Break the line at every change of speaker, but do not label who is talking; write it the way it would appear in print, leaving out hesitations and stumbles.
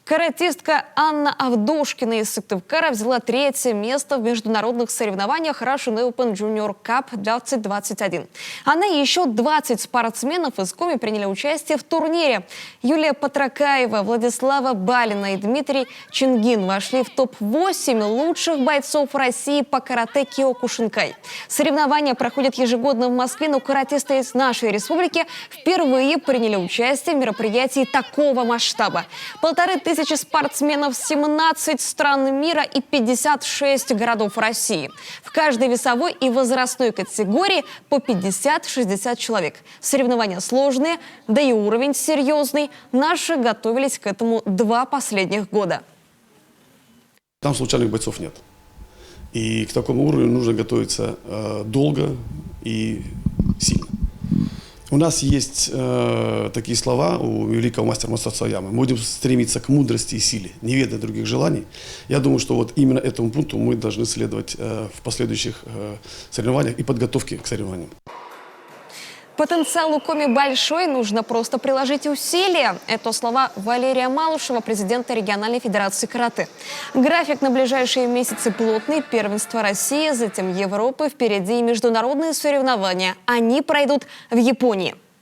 Каратистка Анна Авдушкина из Сыктывкара взяла 3-е место в международных соревнованиях Russian Open Junior Cup 2021. Она и еще 20 спортсменов из Коми приняли участие в турнире. Юлия Патракаева, Владислава Балина и Дмитрий Чингин вошли в топ-8 лучших бойцов России по карате Киокушинкай. Соревнования проходят ежегодно в Москве, но каратисты из нашей республики впервые приняли участие в мероприятии такого масштаба. 1500 спортсменов с 17 стран мира и 56 городов России. В каждой весовой и возрастной категории по 50-60 человек. Соревнования сложные, да и уровень серьезный. Наши готовились к этому 2 последних года.
Там случайных бойцов нет. И к такому уровню нужно готовиться долго и сильно. У нас есть такие слова у великого мастера Масацаяма. Мы будем стремиться к мудрости и силе, не ведая других желаний. Я думаю, что вот именно этому пункту мы должны следовать в последующих соревнованиях и подготовке к соревнованиям.
Потенциал у Коми большой, нужно просто приложить усилия. Это слова Валерия Малышева, президента региональной федерации карате. График на ближайшие месяцы плотный. Первенство России, затем Европы, впереди и международные соревнования. Они пройдут в Японии.